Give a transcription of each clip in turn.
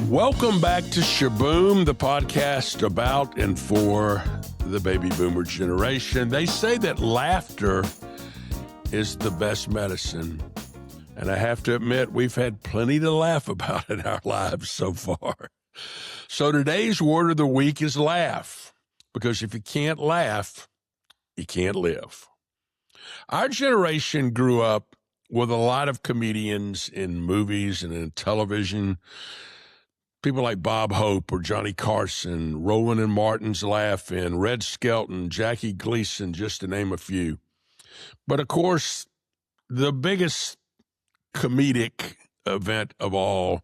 Welcome back to Shaboom, the podcast about and for the baby boomer generation. They say that laughter is the best medicine. And I have to admit, we've had plenty to laugh about in our lives so far. So today's word of the week is laugh, because if you can't laugh, you can't live. Our generation grew up with a lot of comedians in movies and in television. People like Bob Hope or Johnny Carson, Roland and Martin's Laugh-In, Red Skelton, Jackie Gleason, just to name a few. But of course, the biggest comedic event of all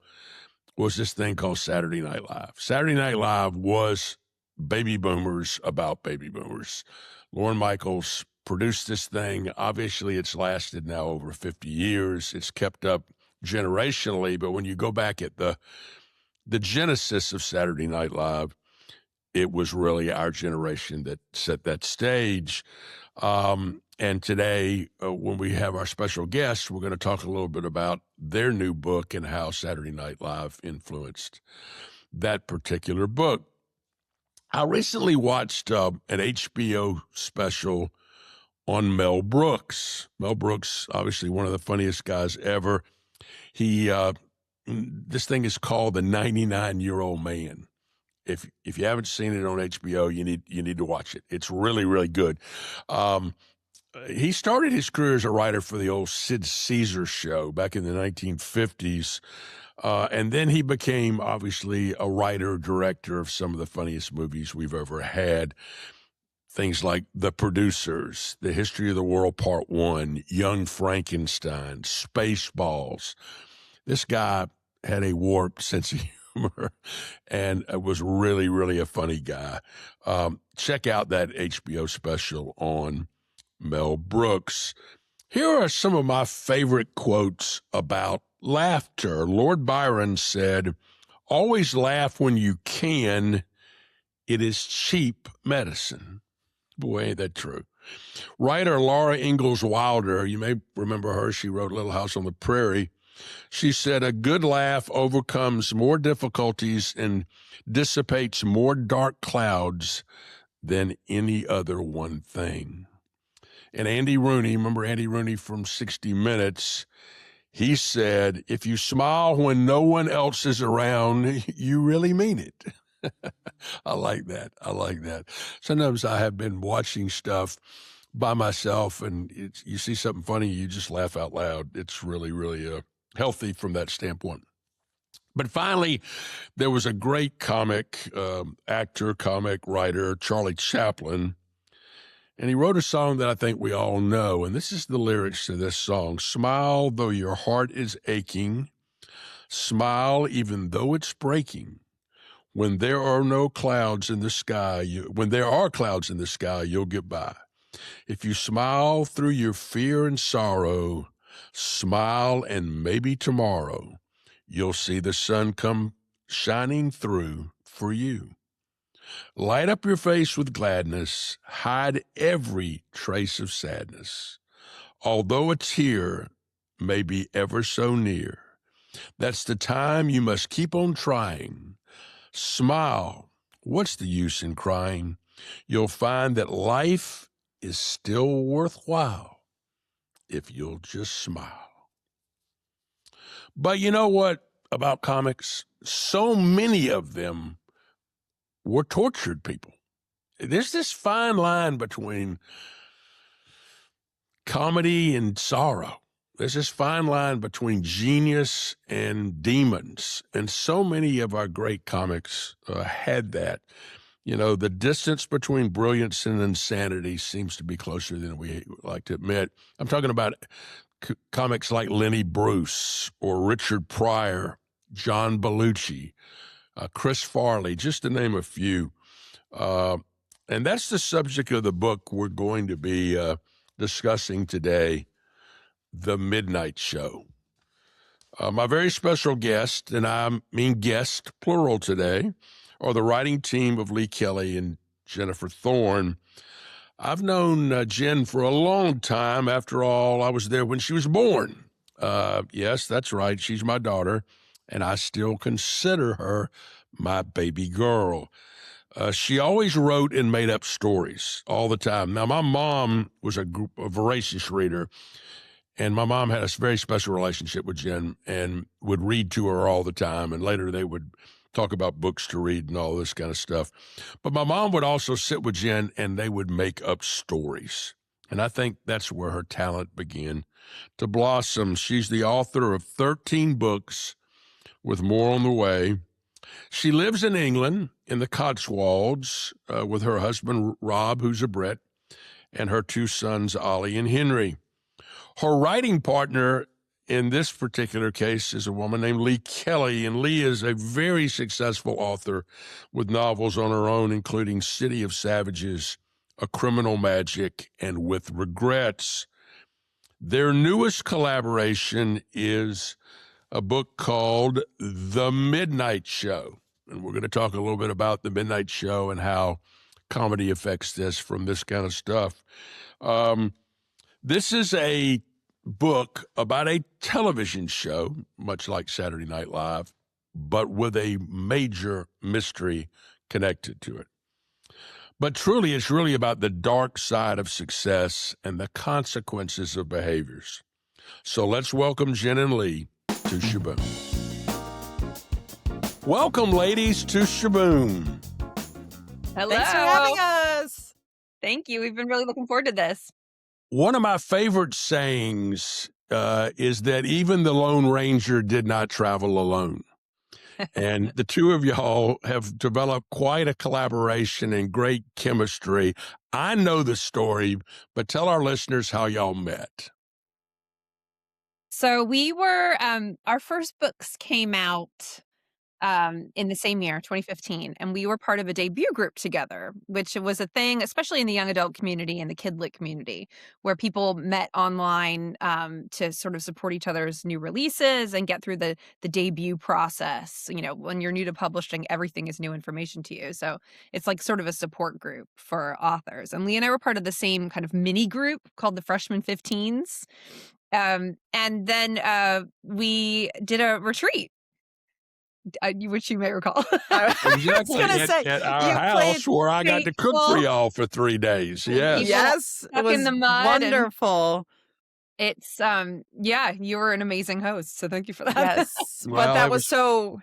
was this thing called Saturday Night Live. Saturday Night Live was baby boomers about baby boomers. Lorne Michaels produced this thing. Obviously, it's lasted now over 50 years. It's kept up generationally, but when you go back at the genesis of Saturday Night Live, it was really our generation that set that stage. And today, when we have our special guests, we're going to talk a little bit about their new book and how Saturday Night Live influenced that particular book. I recently watched an HBO special on Mel Brooks. Mel Brooks, obviously one of the funniest guys ever. This thing is called The 99-Year-Old Man. If you haven't seen it on HBO, you need to watch it. It's really, really good. He started his career as a writer for the old Sid Caesar show back in the 1950s. And then he became, obviously, a writer, director of some of the funniest movies we've ever had. Things like The Producers, The History of the World Part 1, Young Frankenstein, Spaceballs. This guy had a warped sense of humor and was really, really a funny guy. Check out that HBO special on Mel Brooks. Here are some of my favorite quotes about laughter. Lord Byron said, "Always laugh when you can. It is cheap medicine." Boy, ain't that true. Writer Laura Ingalls Wilder, you may remember her. She wrote Little House on the Prairie. She said, "A good laugh overcomes more difficulties and dissipates more dark clouds than any other one thing." And Andy Rooney, remember Andy Rooney from 60 Minutes? He said, "If you smile when no one else is around, you really mean it." I like that. I like that. Sometimes I have been watching stuff by myself and you see something funny, you just laugh out loud. It's really, really healthy from that standpoint. But finally, there was a great comic actor, comic writer, Charlie Chaplin, and he wrote a song that I think we all know, and this is the lyrics to this song. "Smile though your heart is aching, smile even though it's breaking. When there are no clouds in the sky, when there are clouds in the sky, you'll get by. If you smile through your fear and sorrow, smile and maybe tomorrow you'll see the sun come shining through for you. Light up your face with gladness, hide every trace of sadness. Although it's here, may be ever so near, that's the time you must keep on trying. Smile, what's the use in crying? You'll find that life is still worthwhile if you'll just smile." But you know what about comics? So many of them were tortured people. There's this fine line between comedy and sorrow. There's this fine line between genius and demons. And so many of our great comics had that. You know, the distance between brilliance and insanity seems to be closer than we like to admit. I'm talking about comics like Lenny Bruce or Richard Pryor, John Belushi, Chris Farley, just to name a few. And that's the subject of the book we're going to be discussing today, The Midnight Show. My very special guest, and I mean guest, plural today, are the writing team of Lee Kelly and Jennifer Thorne. I've known Jen for a long time. After all, I was there when she was born. Yes, that's right. She's my daughter. and I still consider her my baby girl. She always wrote and made up stories all the time. Now, my mom was a voracious reader, and my mom had a very special relationship with Jen and would read to her all the time. And later they would talk about books to read and all this kind of stuff. But my mom would also sit with Jen and they would make up stories. And I think that's where her talent began to blossom. She's the author of 13 books with more on the way. She lives in England in the Cotswolds with her husband, Rob, who's a Brit, and her two sons, Ollie and Henry. Her writing partner in this particular case is a woman named Lee Kelly, and Lee is a very successful author with novels on her own, including City of Savages, A Criminal Magic, and With Regrets. Their newest collaboration is a book called The Midnight Show, and we're going to talk a little bit about The Midnight Show and how comedy affects this from this kind of stuff. This is a book about a television show, much like Saturday Night Live, but with a major mystery connected to it. But truly, it's really about the dark side of success and the consequences of behaviors. So let's welcome Jen and Lee to Shaboom. Welcome, ladies, to Shaboom. Hello. Thanks for having us. Thank you. We've been really looking forward to this. One of my favorite sayings is that even the Lone Ranger did not travel alone. And the two of y'all have developed quite a collaboration and great chemistry. I know the story, but tell our listeners how y'all met. So we were, our first books came out in the same year, 2015, and we were part of a debut group together, which was a thing, especially in the young adult community and the kidlit community, where people met online to sort of support each other's new releases and get through the debut process. You know, when you're new to publishing, everything is new information to you. So it's like sort of a support group for authors. And Lee and I were part of the same kind of mini group called the Freshman 15s. And then we did a retreat. Which you may recall. Exactly. At our house where I got to cook for y'all for 3 days. Yes. Yes. It was in the mud wonderful. It's you were an amazing host, so thank you for that. Yes. Well, but that was so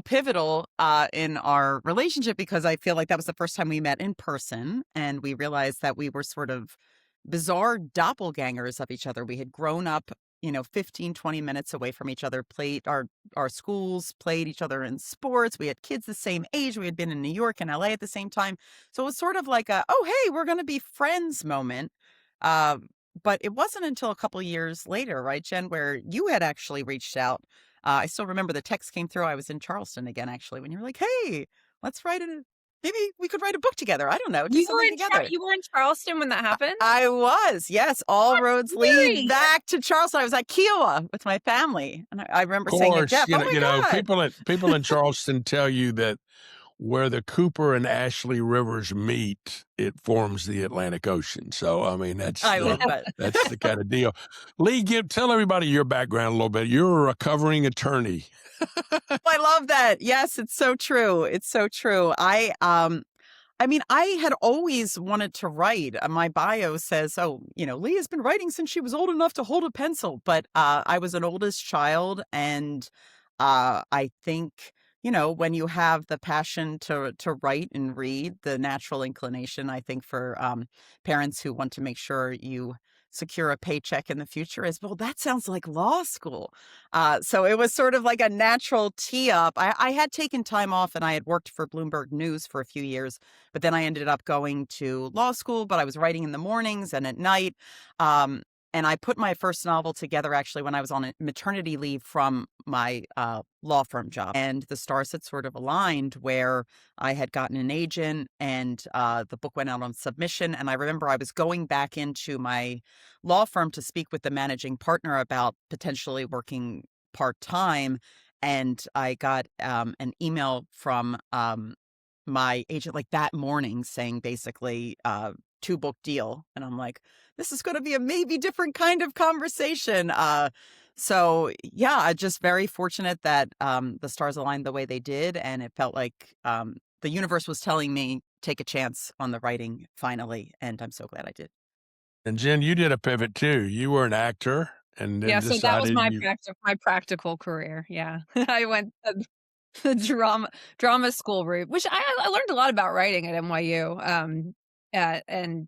pivotal in our relationship, because I feel like that was the first time we met in person, and we realized that we were sort of bizarre doppelgangers of each other. We had grown up 15, 20 minutes away from each other, played our schools, played each other in sports. We had kids the same age. We had been in New York and LA at the same time. So it was sort of like oh, hey, we're going to be friends moment. But it wasn't until a couple years later, right, Jen, where you had actually reached out. I still remember the text came through. I was in Charleston again, actually, when you were like, hey, let's write it. Maybe we could write a book together. I don't know. Do something together. You were in Charleston when that happened? I was. Yes. All roads lead back to Charleston. I was at Kiowa with my family. And I remember saying to Jeff, people in Charleston tell you that where the Cooper and Ashley rivers meet, it forms the Atlantic Ocean. So, I mean, that's the kind of deal. Lee, tell everybody your background a little bit. You're a recovering attorney. I love that. Yes, it's so true. It's so true. I had always wanted to write. My bio says, Lee has been writing since she was old enough to hold a pencil. But I was an oldest child, and I think, when you have the passion to write and read, the natural inclination, I think, for parents who want to make sure you secure a paycheck in the future is, well, that sounds like law school. So it was sort of like a natural tee up. I had taken time off, and I had worked for Bloomberg News for a few years, but then I ended up going to law school, but I was writing in the mornings and at night. And I put my first novel together actually when I was on maternity leave from my law firm job. And the stars had sort of aligned where I had gotten an agent, and the book went out on submission. And I remember I was going back into my law firm to speak with the managing partner about potentially working part-time. And I got an email from my agent like that morning saying basically 2-book deal. And I'm like, this is going to be a maybe different kind of conversation. So, yeah, just very fortunate that, the stars aligned the way they did, and it felt like, the universe was telling me, "Take a chance on the writing finally," and I'm so glad I did. And Jen, you did a pivot too. You were an actor and then Yeah, so that was decided you my practical career, yeah. I went the drama school route, which I learned a lot about writing at NYU, and,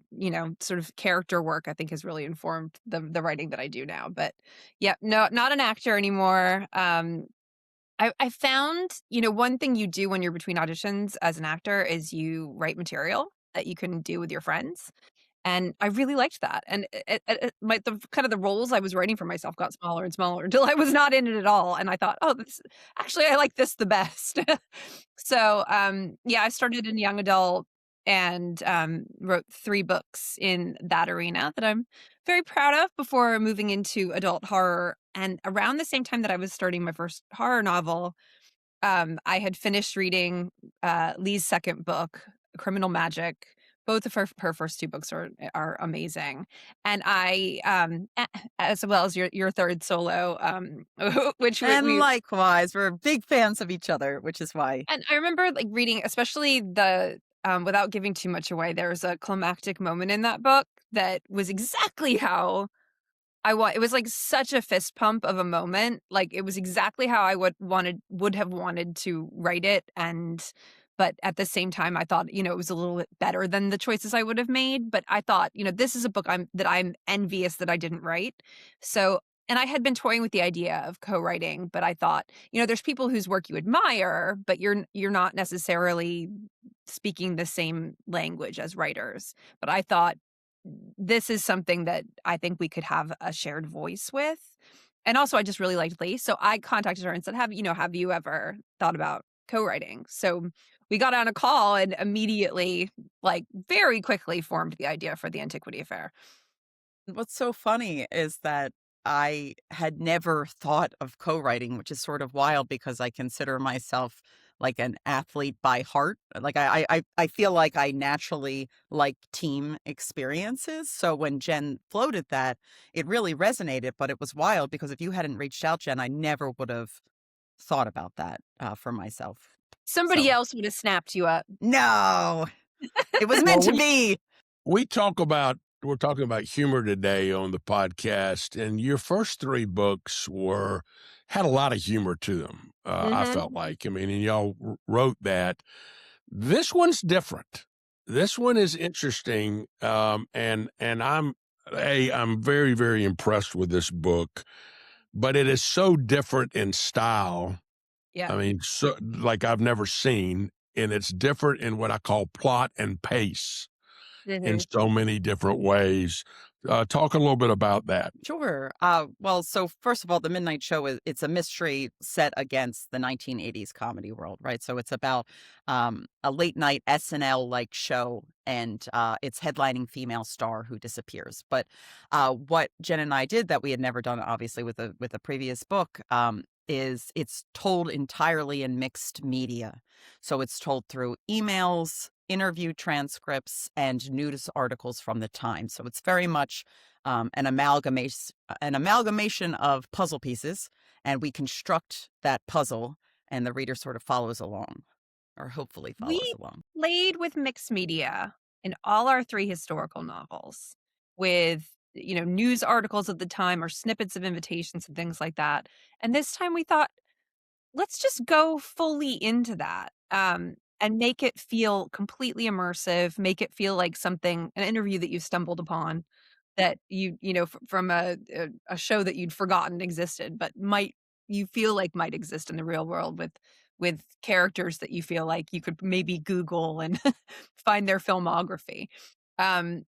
sort of character work, I think, has really informed the writing that I do now, but, yeah, no, not an actor anymore. I found, one thing you do when you're between auditions as an actor is you write material that you can do with your friends, and I really liked that, and my the kind of the roles I was writing for myself got smaller and smaller until I was not in it at all, and I thought, "Oh, this actually, I like this the best." So, yeah, I started in young adult and, wrote 3 books in that arena that I'm very proud of before moving into adult horror, and around the same time that I was starting my first horror novel, I had finished reading, Lee's 2nd book, Criminal Magic. Both of her first 2 books are amazing, and as well as your 3rd solo, which And we likewise, we're big fans of each other, which is why. and I remember, like, reading especially without giving too much away, there was a climactic moment in that book that was exactly how it was like such a fist pump of a moment, like, it was exactly how I would have wanted to write it, but at the same time, I thought, it was a little bit better than the choices I would have made, but I thought, this is a book I'm envious that I didn't write. So and I had been toying with the idea of co-writing, but I thought, there's people whose work you admire, but you're not necessarily speaking the same language as writers. But I thought this is something that I think we could have a shared voice with. And also I just really liked Lee. So I contacted her and said, have you ever thought about co-writing? So we got on a call and immediately, like very quickly formed the idea for the Antiquity Affair. What's so funny is that I had never thought of co-writing, which is sort of wild because I consider myself like an athlete by heart. Like I feel like I naturally like team experiences. So when Jen floated that, it really resonated, but it was wild because if you hadn't reached out, Jen, I never would have thought about that for myself. Somebody So else would have snapped you up. no, it was meant well, to be. we're talking about humor today on the podcast, and your first 3 books had a lot of humor to them. I Mhm. felt like, I mean, and y'all wrote that. This one's different. This one is interesting, and I'm very, very impressed with this book, but it is so different in style. Yeah. I mean, so like I've never seen, and it's different in what I call plot and pace in Mhm. so many different ways. Talk a little bit about that. Sure. Well, so first of all, the Midnight Show it's a mystery set against the 1980s comedy world, right? So it's about a late night SNL like show, and it's headlining female star who disappears. But what Jen and I did that we had never done, obviously, with a previous book, is it's told entirely in mixed media. So it's told through emails, interview transcripts, and news articles from the time. So it's very much an amalgamation of puzzle pieces, and we construct that puzzle, and the reader sort of follows along, or hopefully follows We along. played with mixed media in all our 3 historical novels with, news articles at the time or snippets of invitations and things like that. And this time we thought, let's just go fully into that, and make it feel completely immersive, make it feel like an interview that you stumbled upon that from a show that you'd forgotten existed, but you feel like might exist in the real world with characters that you feel like you could maybe Google and find their filmography. Um,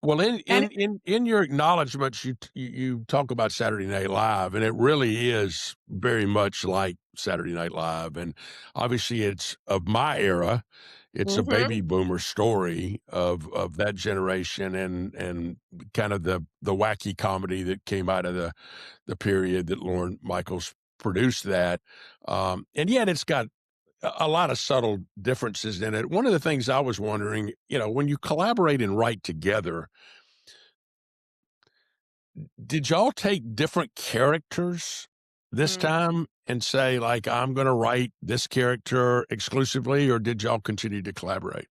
Well, in and in in in your acknowledgments, you talk about Saturday Night Live, and it really is very much like Saturday Night Live, and obviously it's of my era. It's a Mhm. baby boomer story of that generation and kind of the wacky comedy that came out of the period that Lorne Michaels produced that, and yet it's got a lot of subtle differences in it. One of the things I was wondering, when you collaborate and write together, did y'all take different characters this Mm. time and say, like, I'm going to write this character exclusively, or did y'all continue to collaborate?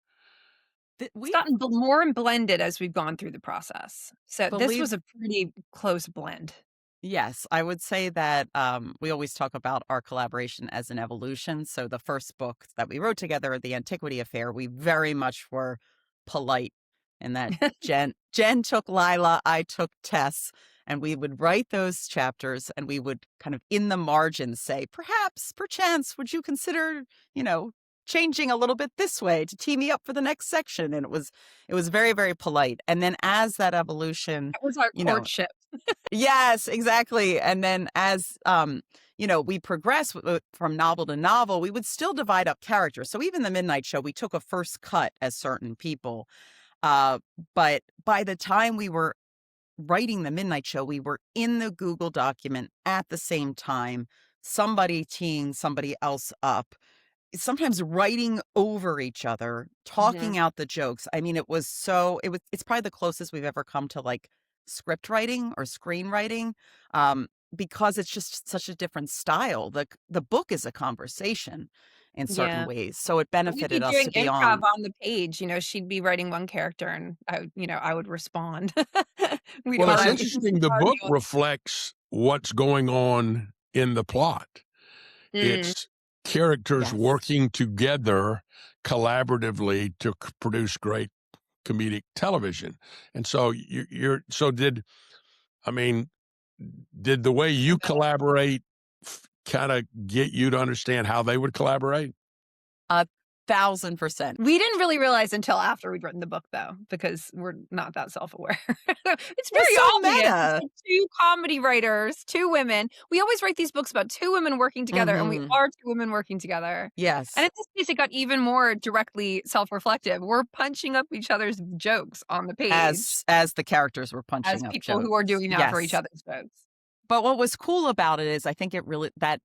It's We gotten more and blended as we've gone through the process. So this believe was a pretty close blend. Yes, I would say that we always talk about our collaboration as an evolution. So the first book that we wrote together, The Antiquity Affair, we very much were polite in that Jen took Lila, I took Tess, and we would write those chapters and we would kind of in the margins say, perhaps, perchance, would you consider, you know, changing a little bit this way to tee me up for the next section? And it was very, very polite. And then as that evolution, That was our you know, courtship. yes, exactly. And then as we progress from novel to novel, we would still divide up characters. So even the Midnight Show, we took a first cut as certain people. Uh, but by the time we were writing the Midnight Show, we were in the Google document at the same time, somebody teeing somebody else up, sometimes writing over each other, Mhm. talking out the jokes. I mean, it's probably the closest we've ever come to like script writing or screenwriting, because it's just such a different style. The book is a conversation in certain Yeah. ways, so it We'd be benefited us doing to be improv on. on the page, she'd be writing one character and I would respond. We'd Well, it's I argue interesting. The book argue. reflects what's going on in the plot. Mm, It's characters Yes. working together collaboratively to produce great comedic television. And so so I mean, did the way you collaborate kind of get you to understand how they would collaborate? 1,000%. we didn't really realize until after we'd written the book though, because we're not that self-aware. It's It was very so obvious. It's meta. like 2 comedy writers, 2 women. We always write these books about 2 women working together, and we Hmm. are 2 women working together. And Yes. in this case, it got even more directly self-reflective. We're punching up each other's jokes on the page As the characters were as punching up people who are jokes. doing that for each Yes. other's jokes. But what was cool about it is I think it really that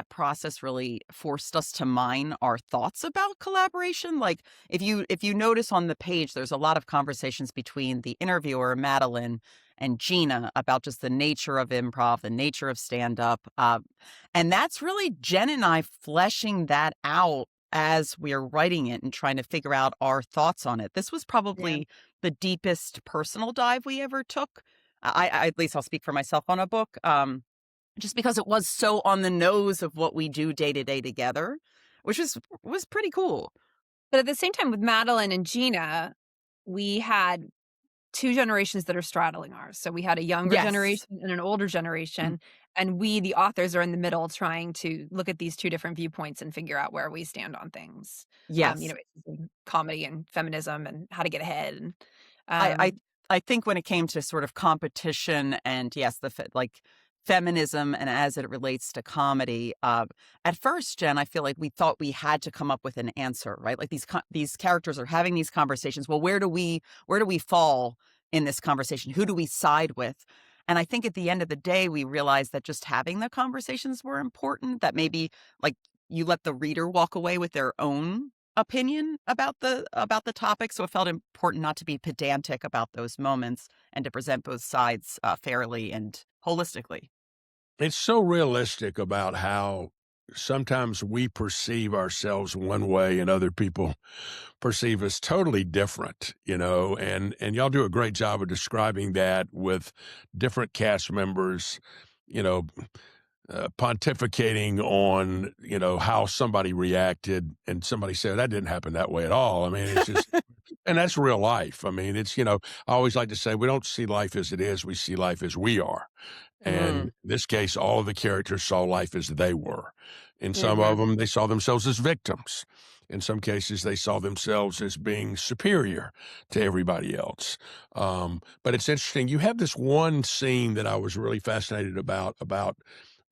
process really forced us to mine our thoughts about collaboration. Like if you notice on the page, there's a lot of conversations between the interviewer, Madeline, and Gina about just the nature of improv, the nature of stand-up. And that's really Jen and I fleshing that out as we're writing it and trying to figure out our thoughts on it. This was Yeah. probably the deepest personal dive we ever took. I at least I'll speak for myself on a book, just because it was so on the nose of what we do day to day together, which was pretty cool. But at the same time with Madeline and Gina, we had 2 generations that are straddling ours. So we had a younger Yes. generation and an older Mm. generation, and we, the authors, are in the middle trying to look at these 2 different viewpoints and figure out where we stand on things. Yes. Comedy and feminism and how to get ahead and, I I um I think when it came to sort of competition and yes, like feminism and as it relates to comedy, at first, Jen, I feel like we thought we had to come up with an answer, right? Like these characters are having these conversations. Well, where do we fall in this conversation? Who do we side with? And I think at the end of the day, we realized that just having the conversations were important. That maybe like you let the reader walk away with their own opinion about the topic, so it felt important not to be pedantic about those moments and to present both sides fairly and holistically. It's so realistic about how sometimes we perceive ourselves one way and other people perceive us totally different, and y'all do a great job of describing that with different cast members, you know, pontificating on, how somebody reacted and somebody said that didn't happen that way at all. I mean, it's just and that's real life. I mean, I always like to say we don't see life as it is, we see life as we are. And Mm, in this case, all of the characters saw life as they were. In some of Mhm. them, they saw themselves as victims. In some cases, they saw themselves as being superior to everybody else. But it's interesting. You have this one scene that I was really fascinated about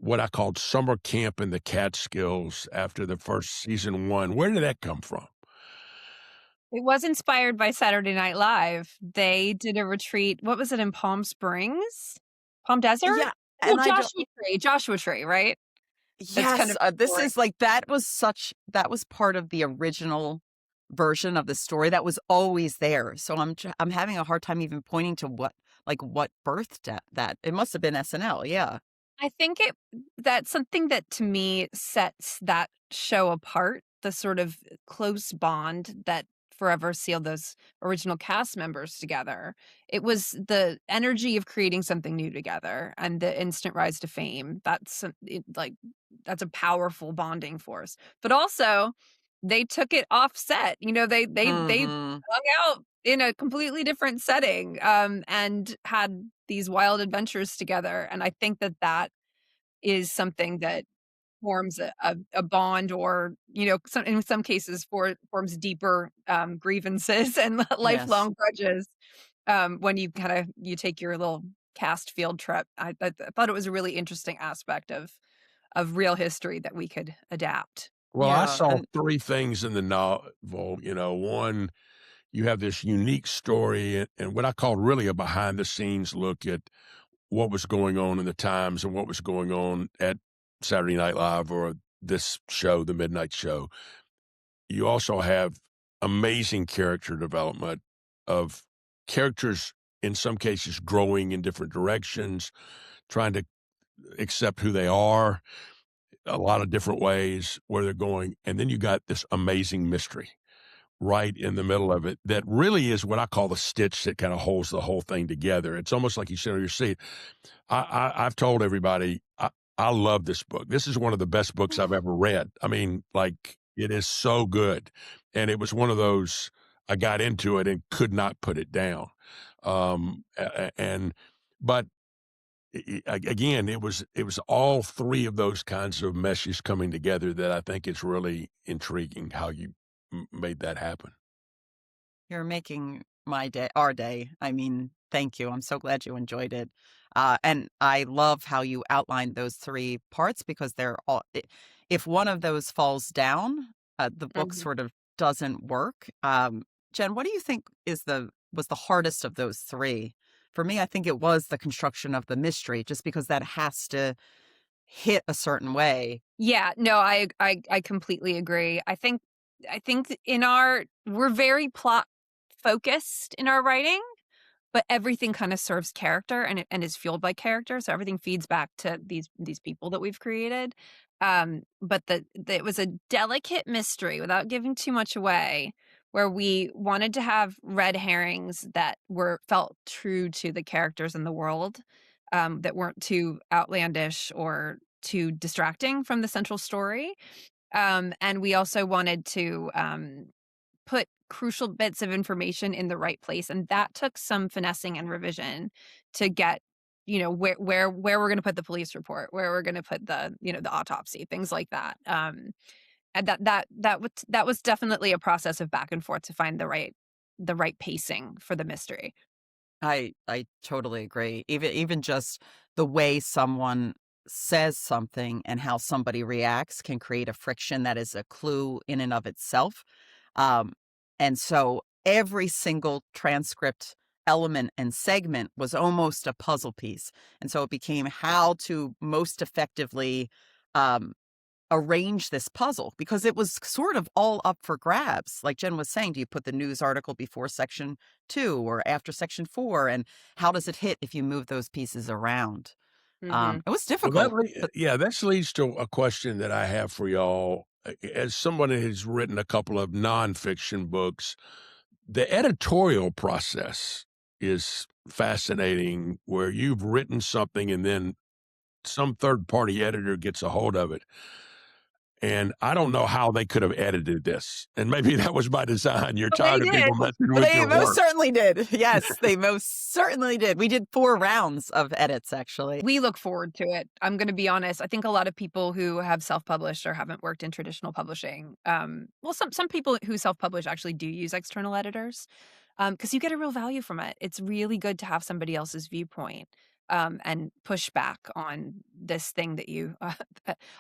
what I called summer camp in the Catskills after the first season one. Where did that come from? It was inspired by Saturday Night Live. They did a retreat, what was it, in Palm Springs? Palm Desert? yeah, Well, and I don't. Joshua Tree, right? That's kind Yes, of this story. is like that was part of the original version of the story that was always there. So I'm having a hard time even pointing to what like what birthed that. It must have been SNL. Yeah. I think that's something that to me sets that show apart, the sort of close bond that forever sealed those original cast members together. It was the energy of creating something new together and the instant rise to fame. That's a powerful bonding force. But also, they took it offset. They Hmm. hung out in a completely different setting, and had these wild adventures together, and I think that is something that forms a bond or, in some cases forms deeper, grievances and Yes. lifelong grudges, when you take your little cast field trip. I thought it was a really interesting aspect of real history that we could adapt. Well, I Yeah. saw And 3 things in the novel, one, you have this unique story and what I call really a behind the scenes look at what was going on in the times and what was going on at Saturday Night Live or this show, The Midnight Show. You also have amazing character development of characters, in some cases, growing in different directions, trying to accept who they are, a lot of different ways where they're going, and then you got this amazing mystery right in the middle of it that really is what I call the stitch that kinda holds the whole thing together. It's almost like you sit on your seat. I've told everybody, I love this book. This is one of the best books I've ever read. I mean, like, it is so good, and it was one of those I got into it and could not put it down. And but again, it was all 3 of those kinds of meshes coming together that I think it's really intriguing how you made that happen. you're making my day, our day. I mean, thank you. I'm so glad you enjoyed it. And I love how you outlined those 3 parts because if one of those falls down, the book Mhm. sort of doesn't work. Jen, what do you think was the hardest of those 3? For me, I think it was the construction of the mystery, just because that has to hit a certain way. Yeah, no, I completely agree. I think in our we're very plot focused in our writing, but everything kind of serves character and is fueled by character, so everything feeds back to these people that we've created. But it was a delicate mystery without giving too much away, where we wanted to have red herrings that were felt true to the characters in the world, that weren't too outlandish or too distracting from the central story. And we also wanted to put crucial bits of information in the right place, and that took some finessing and revision to get, where we're gonna put the police report, where we're gonna put the autopsy, things like that. And that was definitely a process of back and forth to find the right pacing for the mystery. I totally agree. Even just the way someone says something and how somebody reacts can create a friction that is a clue in and of itself. Um, and so every single transcript element and segment was almost a puzzle piece. And so it became how to most effectively um, arrange this puzzle because it was sort of all up for grabs. Like Jen was saying, do you put the news article before section 2 or after section 4? And how does it hit if you move those pieces around? Mhm. It was Well, difficult, but yeah, this leads to a question that I have for y'all. As someone who's written a couple of nonfiction books, the editorial process is fascinating where you've written something and then some third party editor gets a hold of it. And I don't know how they could have edited this. And maybe that was by design. You're Well, they tired of did. people messing with they your most work. certainly did. Yes, they most certainly did. We did 4 rounds of edits, actually. We look forward to it. I'm gonna be honest, I think a lot of people who have self-published or haven't worked in traditional publishing, well, some people who self-publish actually do use external editors, because you get a real value from it. It's really good to have somebody else's viewpoint, and push back on this thing that you,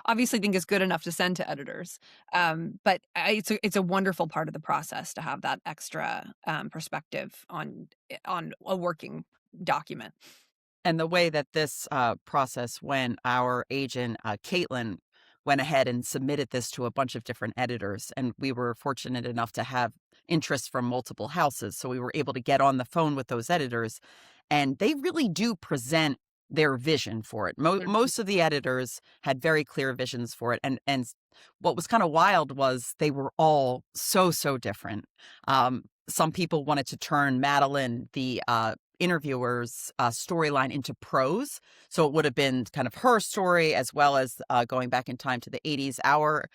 obviously think is good enough to send to editors. But it's a wonderful part of the process to have that extra, perspective on a working document. And the way that this process went, our agent, Caitlin, went ahead and submitted this to a bunch of different editors. And we were fortunate enough to have interest from multiple houses. So we were able to get on the phone with those editors and they really do present their vision for it. Mhm. Most of the editors had very clear visions for it, and what was kind of wild was they were all so different. Some people wanted to turn Madeline, the interviewer's storyline, into prose, so it would have been kind of her story as well as going back in time to the 80s. Our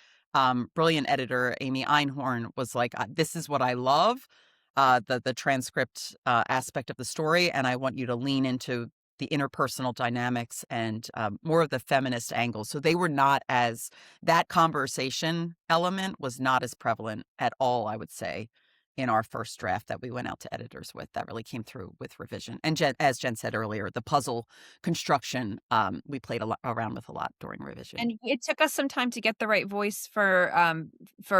brilliant editor Amy Einhorn was like, "This is what I love." The transcript aspect of the story, and I want you to lean into the interpersonal dynamics and more of the feminist angle. So they were not as that conversation element was not as prevalent at all, I would say, in our first draft that we went out to editors with. That really came through with revision. And as Jen said earlier, the puzzle construction we played around with a lot during revision. And it took us some time to get the right voice for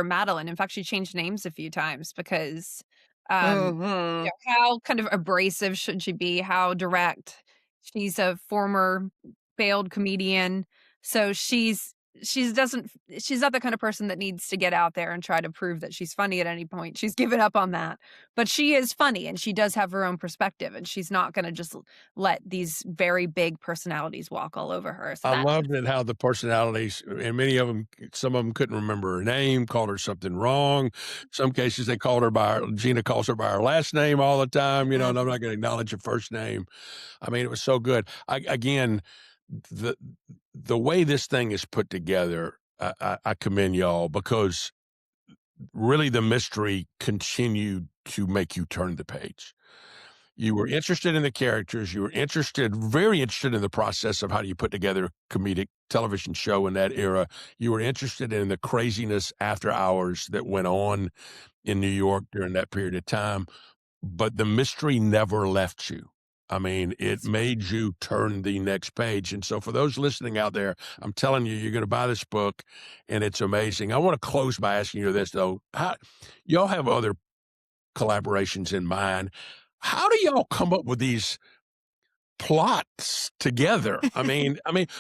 Madeline. In fact, she changed names a few times because, Mhm. how kind of abrasive should she be? How direct? She's a former failed comedian, so she's not the kind of person that needs to get out there and try to prove that she's funny at any point. She's given up on that. But she is funny and she does have her own perspective, and she's not gonna just let these very big personalities walk all over her. So I that loved it how the personalities, and many of them, some of them couldn't remember her name, called her something wrong. Some cases they called her by Gina calls her by her last name all the time, and I'm not going to acknowledge her first name. I mean, it was so good. Again, the the way this thing is put together, I commend y'all because really the mystery continued to make you turn the page. You were interested in the characters. You were very interested in the process of how do you put together a comedic television show in that era. You were interested in the craziness after hours that went on in New York during that period of time, but the mystery never left you. I mean, it That's right. made you turn the next page. And so for those listening out there, I'm telling you, you're going to buy this book and it's amazing. I want to close by asking you this though. Y'all have other collaborations in mind. How do y'all come up with these plots together? I mean,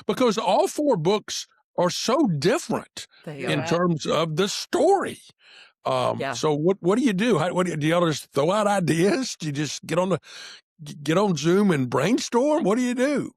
because all 4 books are so different They in are. Yeah. terms of the story. Yeah. So what do you do? Do y'all just throw out ideas? Do you just get on Zoom and brainstorm? What do you do?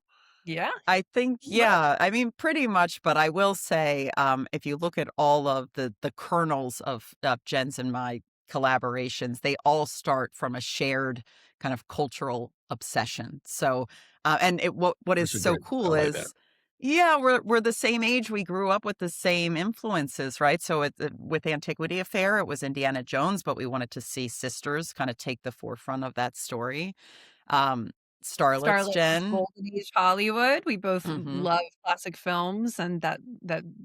Yeah. I think, yeah, I mean, pretty much. But I will say, if you look at all of the kernels of Jen's and my collaborations, they all start from a shared kind of cultural obsession. So, and what is That's a so good I cool like that. is, yeah, we're the same age. We grew up with the same influences, right? So with Antiquity Affair, it was Indiana Jones, but we wanted to see sisters kind of take the forefront of that story. Um, Starlet's Starlet was Jen. Golden Age Hollywood. We both Hmm. love classic films and that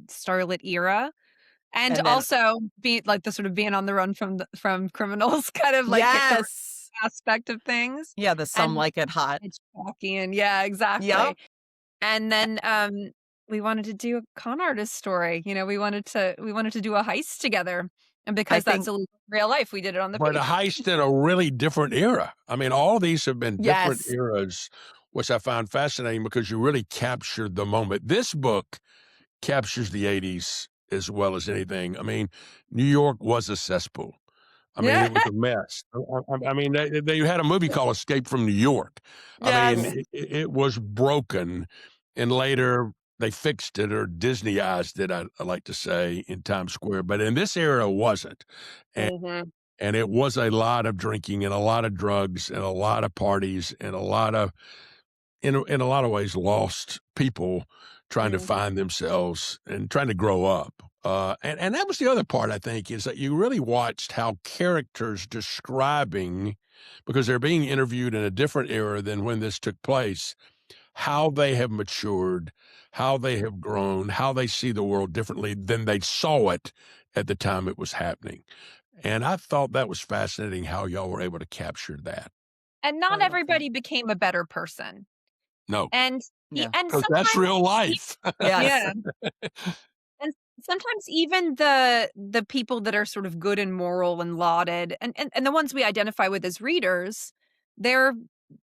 Starlet era. And And then also being like the sort of being on the run from criminals, kind of like hit the yes. aspect of things. Yeah, the Some And Like It Hot. it's Hitchcockian. Yeah, Yep. exactly. And then we wanted to do a con artist story. We wanted to do a heist together. And I because that's think a real life, we did it on the But a page. heist in a really different era. I mean, all these have been different yes. eras, which I find fascinating because you really captured the moment. This book captures the 80s as well as anything. I mean, New York was a cesspool. I mean, Yeah. it was a mess. I mean, they had a movie called Escape from New York. I mean, Yes. it was broken, and later they fixed it or Disneyized it, I like to say, in Times Square. But in this era, it wasn't. And Mhm. and it was a lot of drinking and a lot of drugs and a lot of parties and a lot of in a lot of ways, lost people trying to Mhm. find themselves and trying to grow up. And that was the other part, I think, is that you really watched how characters describing, because they're being interviewed in a different era than when this took place, how they have matured, how they have grown, how they see the world differently than they saw it at the time it was happening. And I thought that was fascinating how y'all were able to capture that. And I not love that. everybody became a better person. No, And Yeah. and because that's sometimes real life. Yes. yeah. And sometimes even the people that are sort of good and moral and lauded and the ones we identify with as readers, they're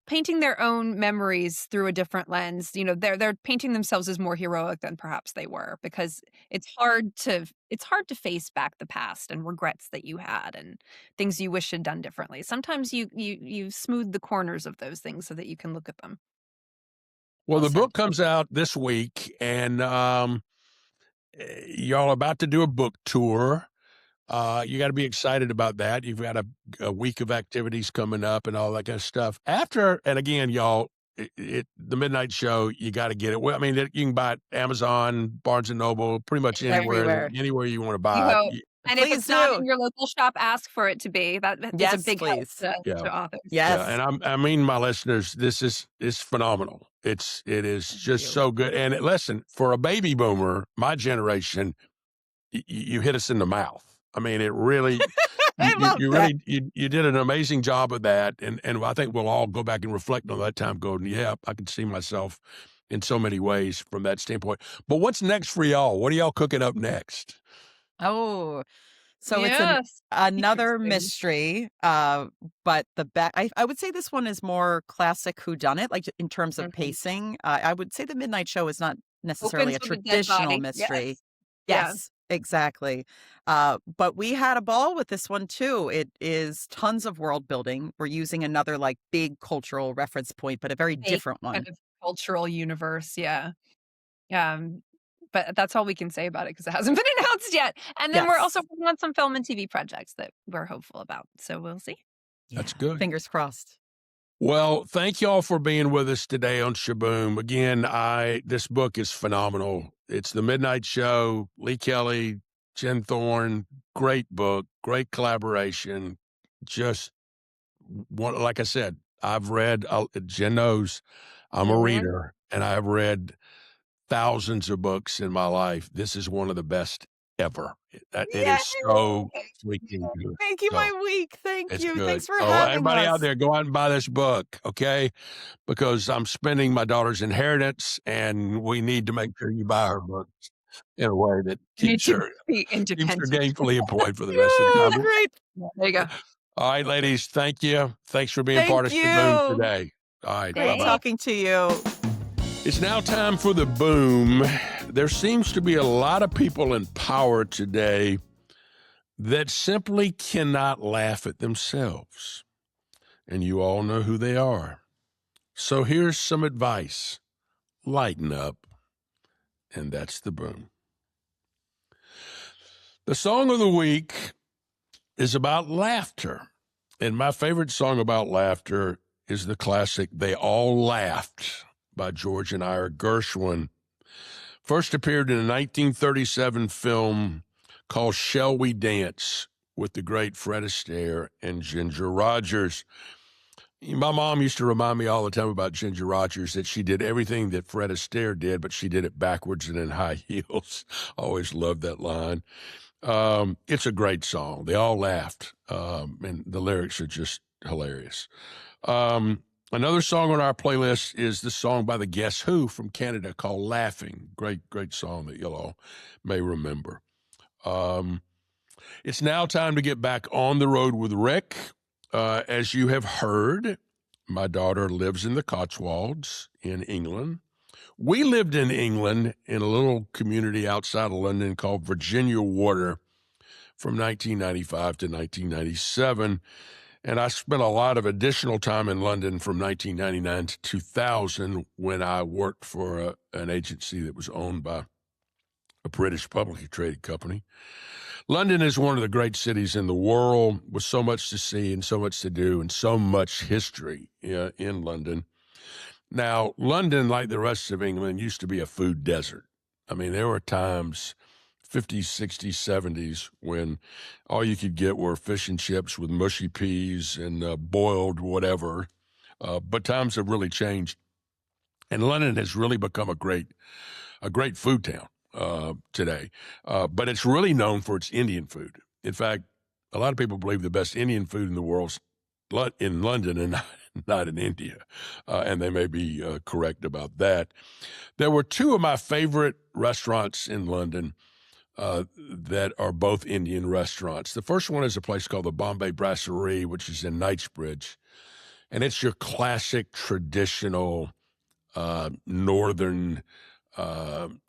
painting their own memories through a different lens. You know, they're painting themselves as more heroic than perhaps they were, because it's hard to face back the past and regrets that you had and things you wish had done differently. Sometimes you smooth the corners of those things so that you can look at them. Well, Well the said. book comes out this week, and y'all are about to do a book tour. You got to be excited about that. You've got a week of activities coming up and all that kind of stuff. After, and again, y'all, the Midnight Show, you got to get it. Well, I mean, you can buy it Amazon, Barnes and Noble, pretty much Everywhere. anywhere you want to We buy hope. it. And if Please it's not do. in your local shop, ask for it to be. That is a Yes, big help please. Yeah. to authors. Yeah, Yes. and I mean, my listeners, this is phenomenal. It is Thank just you. so good. And listen, for a baby boomer, my generation, you hit us in the mouth. I mean, it really, I love you that. really, you did an amazing job of that. And I think we'll all go back and reflect on that time going, yeah, I can see myself in so many ways from that standpoint. But what's next for y'all? What are y'all cooking up next? Oh, so it's Yes. another Interesting. mystery. But I would say this one is more classic whodunit, like in terms of Mhm. pacing. I would say the Midnight Show is not necessarily Opens a with a dead traditional body. mystery. Yeah. Yes, exactly. But we had a ball with this one too. It is tons of world building. We're using another like big cultural reference point, but a very Fake different one. kind of cultural universe. Yeah. But that's all we can say about it because it hasn't been announced yet. And then we're also Yes. working on some film and TV projects that we're hopeful about. So we'll see. That's Yeah. good. Fingers crossed. Well, thank y'all for being with us today on Shaboom. Again, this book is phenomenal. It's The Midnight Show, Lee Kelly, Jen Thorne, great book, great collaboration. Just one, like I said, I've read, Jen knows I'm a Mhm. reader, and I've read thousands of books in my life. This is one of the best ever. It Yay! is so freaking good. Make you So my week. Thank it's you. good. Thanks for Oh, having everybody out us. there, go out and buy this book, okay? Because I'm spending my daughter's inheritance, and we need to make sure you buy her books in a way that You need keeps to her be keeps her independent. gainfully employed for the rest of the Yeah, time. great. Yeah, there you go. All right, ladies, thank you. Thanks for being part Thank of Shaboom you. today. All right, Great bye-bye. talking to you. It's now time for the boom. There seems to be a lot of people in power today that simply cannot laugh at themselves. And you all know who they are. So here's some advice. Lighten up. And that's the boom. The song of the week is about laughter. And my favorite song about laughter is the classic They All Laughed by George and Ira Gershwin. First appeared in a 1937 film called Shall We Dance with the great Fred Astaire and Ginger Rogers. My mom used to remind me all the time about Ginger Rogers that she did everything that Fred Astaire did, but she did it backwards and in high heels. Always loved that line. It's a great song. They all laughed, and the lyrics are just hilarious. Another song on our playlist is the song by the Guess Who from Canada called Laughing. Great song that you'll all may remember. It's now time to get back on the road with Rick. As you have heard, my daughter lives in the Cotswolds in England. We lived in England in a little community outside of London called Virginia Water from 1995 to 1997. And I spent a lot of additional time in London from 1999 to 2000 when I worked for an agency that was owned by a British publicly traded company. London is one of the great cities in the world with so much to see and so much to do and so much history in London. Now, London, like the rest of England, used to be a food desert. I mean, there were times, 50s, 60s, 70s, when all you could get were fish and chips with mushy peas and boiled whatever. But times have really changed. And London has really become a great food town today. But it's really known for its Indian food. In fact, a lot of people believe the best Indian food in the world's in London and not in India. And they may be correct about that. There were two of my favorite restaurants in London that are both Indian restaurants. The first one is a place called the Bombay Brasserie, which is in Knightsbridge. And it's your classic traditional northern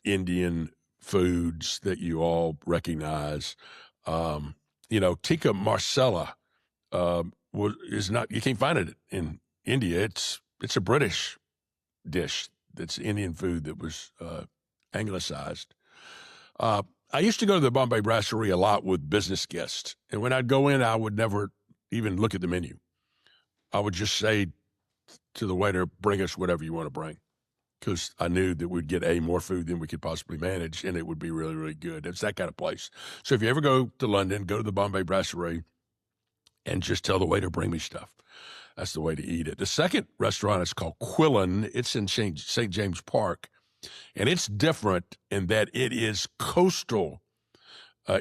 Indian foods that you all recognize. Tikka masala is not, you can't find it in India. It's a British dish that's Indian food that was anglicized. I used to go to the Bombay Brasserie a lot with business guests. And when I'd go in, I would never even look at the menu. I would just say to the waiter, bring us whatever you want to bring. Because I knew that we'd get more food than we could possibly manage, and it would be really, really good. It's that kind of place. So if you ever go to London, go to the Bombay Brasserie and just tell the waiter, bring me stuff. That's the way to eat it. The second restaurant is called Quillen. It's in St. James Park, and it's different in that it is coastal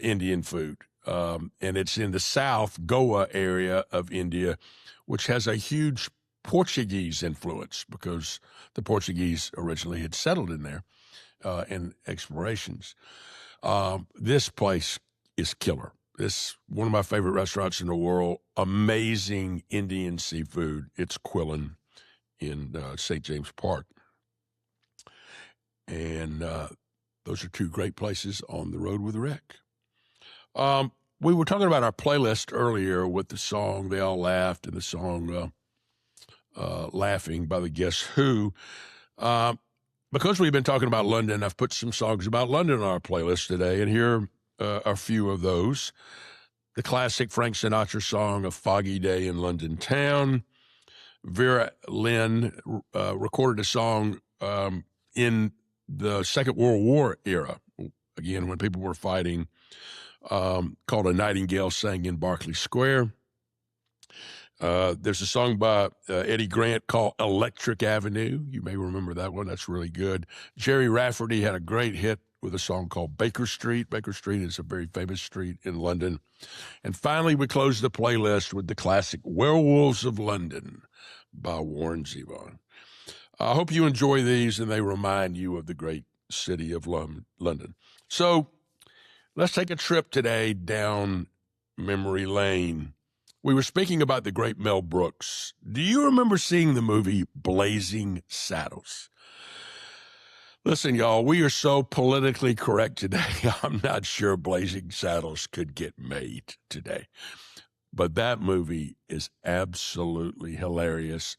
Indian food, and it's in the South Goa area of India, which has a huge Portuguese influence because the Portuguese originally had settled in there in explorations. This place is killer. It's one of my favorite restaurants in the world. Amazing Indian seafood. It's Quillen in St. James Park. And those are two great places on the road with Rick. We were talking about our playlist earlier with the song They All Laughed and the song Laughing by the Guess Who. Because we've been talking about London, I've put some songs about London on our playlist today, and here are a few of those. The classic Frank Sinatra song, A Foggy Day in London Town. Vera Lynn recorded a song in the Second World War era, again, when people were fighting, called A Nightingale Sang in Berkeley Square. There's a song by Eddie Grant called Electric Avenue. You may remember that one. That's really good. Jerry Rafferty had a great hit with a song called Baker Street. Baker Street is a very famous street in London. And finally, we close the playlist with the classic Werewolves of London by Warren Zevon. I hope you enjoy these and they remind you of the great city of London. So let's take a trip today down memory lane. We were speaking about the great Mel Brooks. Do you remember seeing the movie Blazing Saddles? Listen, y'all, we are so politically correct today. I'm not sure Blazing Saddles could get made today. But that movie is absolutely hilarious.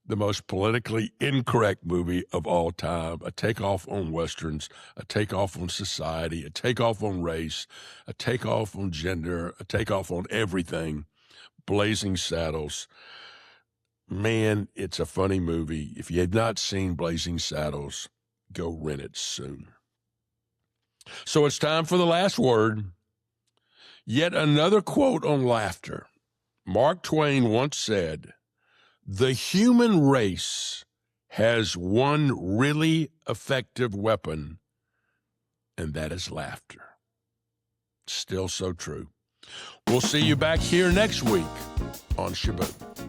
The most politically incorrect movie of all time. A takeoff on Westerns, a takeoff on society, a takeoff on race, a takeoff on gender, a takeoff on everything. Blazing Saddles. Man, it's a funny movie. If you have not seen Blazing Saddles, go rent it soon. So it's time for the last word. Yet another quote on laughter. Mark Twain once said, "The human race has one really effective weapon, and that is laughter." Still so true. We'll see you back here next week on Shabbat.